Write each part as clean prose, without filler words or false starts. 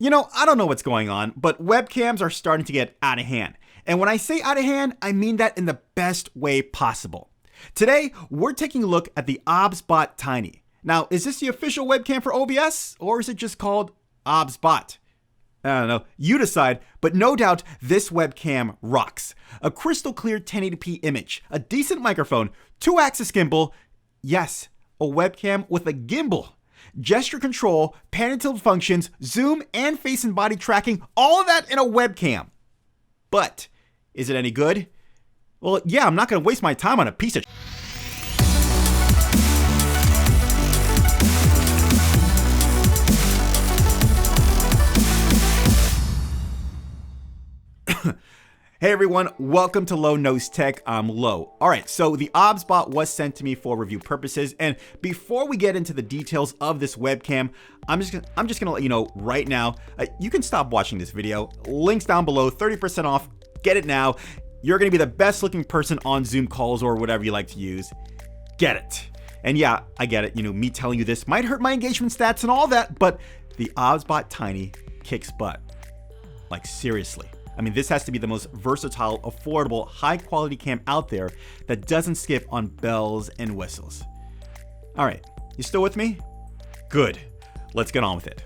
You know, I don't know what's going on, but webcams are starting to get out of hand. And when I say out of hand, I mean that in the best way possible. Today, we're taking a look at the OBSBOT Tiny. Now, is this the official webcam for OBS, or is it just called OBSBOT? I don't know, you decide, but no doubt this webcam rocks. A crystal clear 1080p image, a decent microphone, 2-axis gimbal, yes, a webcam with a gimbal. Gesture control, pan and tilt functions, zoom, and face and body tracking, all of that in a webcam. But, is it any good? Well, yeah, I'm not gonna waste my time on a piece of Hey everyone, welcome to Low Nose Tech. I'm Low. Alright, so the OBSBOT was sent to me for review purposes, and before we get into the details of this webcam, I'm just gonna let you know right now, you can stop watching this video. Links down below, 30% off, get it now. You're gonna be the best looking person on Zoom calls or whatever you like to use. Get it. And yeah, I get it, you know, me telling you this might hurt my engagement stats and all that, but the OBSBOT Tiny kicks butt. Like seriously. I mean, this has to be the most versatile, affordable, high-quality cam out there that doesn't skip on bells and whistles. All right, you still with me? Good. Let's get on with it.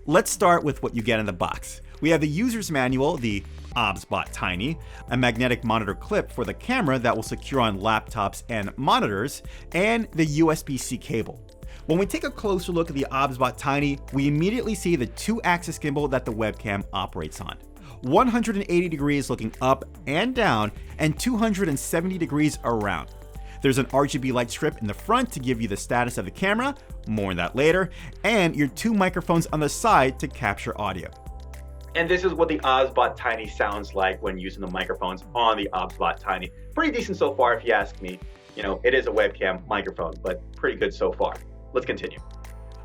Let's start with what you get in the box. We have the user's manual, the OBSBOT Tiny, a magnetic monitor clip for the camera that will secure on laptops and monitors, and the USB-C cable. When we take a closer look at the OBSBOT Tiny, we immediately see the 2-axis gimbal that the webcam operates on. 180 degrees looking up and down, and 270 degrees around. There's an RGB light strip in the front to give you the status of the camera, more on that later, and your 2 microphones on the side to capture audio. And this is what the OBSBOT Tiny sounds like when using the microphones on the OBSBOT Tiny. Pretty decent so far if you ask me. You know, it is a webcam microphone, but pretty good so far. Let's continue.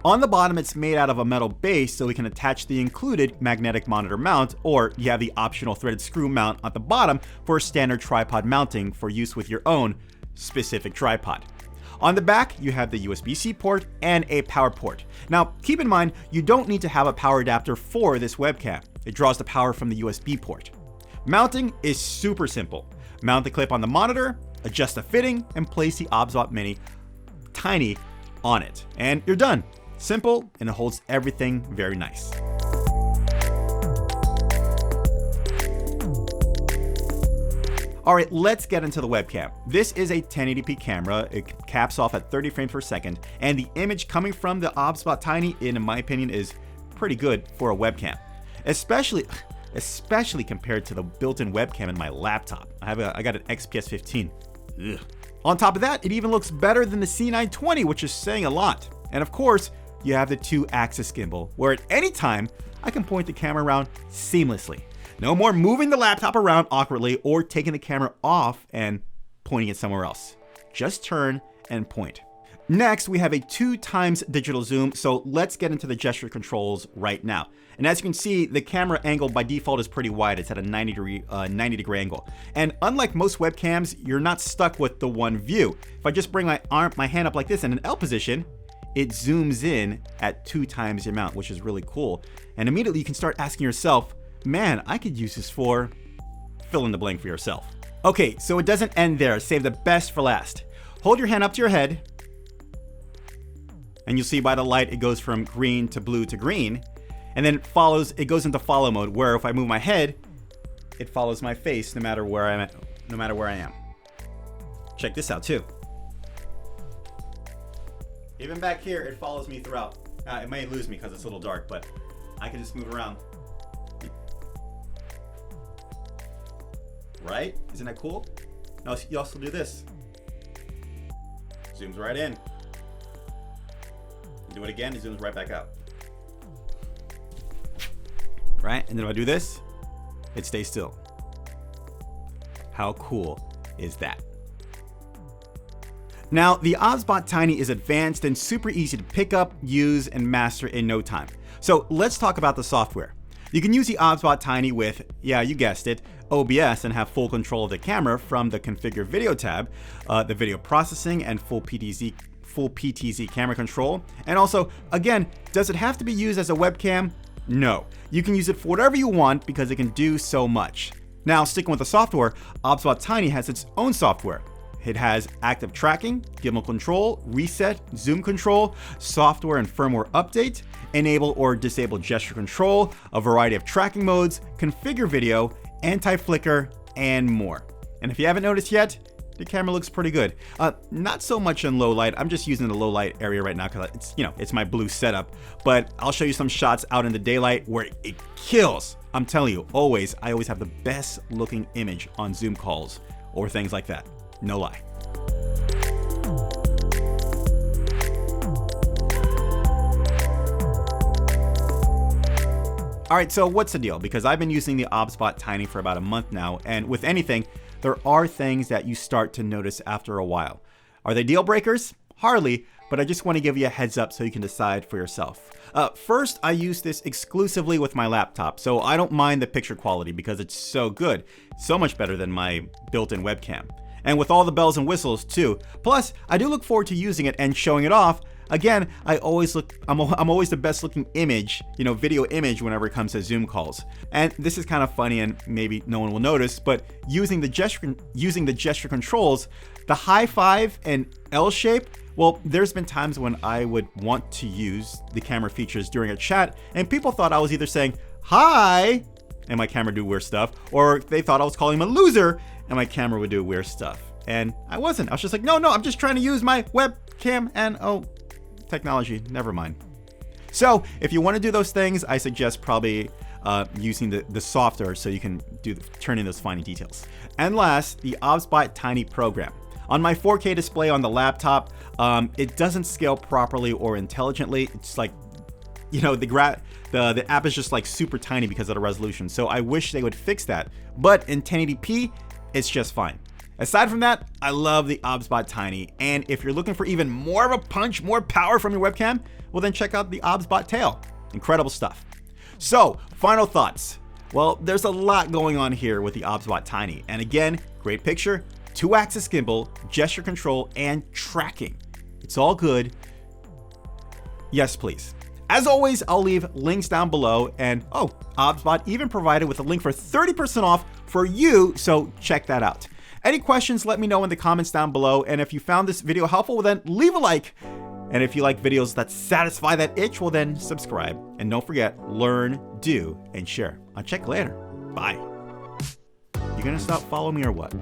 On the bottom, it's made out of a metal base so we can attach the included magnetic monitor mount, or you have the optional threaded screw mount at the bottom for standard tripod mounting for use with your own specific tripod. On the back, you have the USB-C port and a power port. Now, keep in mind, you don't need to have a power adapter for this webcam. It draws the power from the USB port. Mounting is super simple. Mount the clip on the monitor, adjust the fitting, and place the OBSBOT Mini Tiny on it. And you're done. Simple, and it holds everything very nice. Alright, let's get into the webcam. This is a 1080p camera. It caps off at 30 frames per second, and the image coming from the OBSBOT Tiny, in my opinion, is pretty good for a webcam. Especially compared to the built-in webcam in my laptop. I got an XPS 15. Ugh. On top of that, it even looks better than the C920, which is saying a lot. And of course, you have the 2-axis gimbal, where at any time, I can point the camera around seamlessly. No more moving the laptop around awkwardly or taking the camera off and pointing it somewhere else. Just turn and point. Next, we have a 2x digital zoom, so let's get into the gesture controls right now. And as you can see, the camera angle by default is pretty wide. It's at a 90 degree angle. And unlike most webcams, you're not stuck with the one view. If I just bring my hand up like this in an L position, it zooms in at 2 times the amount, which is really cool. And immediately you can start asking yourself, man, I could use this for, fill in the blank for yourself. Okay, so it doesn't end there. Save the best for last. Hold your hand up to your head, and you'll see by the light, it goes from green to blue to green, and then it goes into follow mode, where if I move my head, it follows my face no matter where I am. Check this out too. Even back here, it follows me throughout. It may lose me because it's a little dark, but I can just move around. Right? Isn't that cool? Now you also do this. Zooms right in. Do it again, it zooms right back out. Right? And then if I do this, it stays still. How cool is that? Now, the OBSBOT Tiny is advanced and super easy to pick up, use, and master in no time. So let's talk about the software. You can use the OBSBOT Tiny with, yeah, you guessed it, OBS, and have full control of the camera from the Configure Video tab, the video processing, and full PTZ camera control. And also, again, does it have to be used as a webcam? No, you can use it for whatever you want because it can do so much. Now, sticking with the software, OBSBOT Tiny has its own software. It has active tracking, gimbal control, reset, zoom control, software and firmware update, enable or disable gesture control, a variety of tracking modes, configure video, anti-flicker, and more. And if you haven't noticed yet, the camera looks pretty good. Not so much in low light. I'm just using the low light area right now because it's my blue setup. But I'll show you some shots out in the daylight where it kills. I'm telling you, I always have the best looking image on Zoom calls or things like that. No lie. All right, so what's the deal? Because I've been using the OBSBOT Tiny for about a month now, and with anything, there are things that you start to notice after a while. Are they deal breakers? Hardly, but I just want to give you a heads up so you can decide for yourself. First, I use this exclusively with my laptop, so I don't mind the picture quality because it's so good, so much better than my built-in webcam. And with all the bells and whistles too. Plus, I do look forward to using it and showing it off. Again, I'm always the best looking image, video image whenever it comes to Zoom calls. And this is kind of funny and maybe no one will notice, but using the gesture controls, the high five and L shape, well, there's been times when I would want to use the camera features during a chat and people thought I was either saying, hi, and my camera do weird stuff, or they thought I was calling them a loser and my camera would do weird stuff. And I wasn't. I was just like, no, I'm just trying to use my webcam and technology, never mind. So if you want to do those things, I suggest probably using the software so you can turn in those fine details. And last, the OBSBOT Tiny program. On my 4K display on the laptop, it doesn't scale properly or intelligently. It's like, the app is just like super tiny because of the resolution. So I wish they would fix that. But in 1080p, it's just fine. Aside from that, I love the OBSBOT Tiny, and if you're looking for even more of a punch, more power from your webcam, well then check out the OBSBOT Tail. Incredible stuff. So, final thoughts. Well, there's a lot going on here with the OBSBOT Tiny, and again, great picture, 2-axis gimbal, gesture control, and tracking. It's all good. Yes, please. As always, I'll leave links down below, and OBSBOT even provided with a link for 30% off for you, so check that out. Any questions, let me know in the comments down below. And if you found this video helpful, well then leave a like. And if you like videos that satisfy that itch, well then subscribe. And don't forget, learn, do, and share. I'll check you later. Bye. You gonna stop following me or what?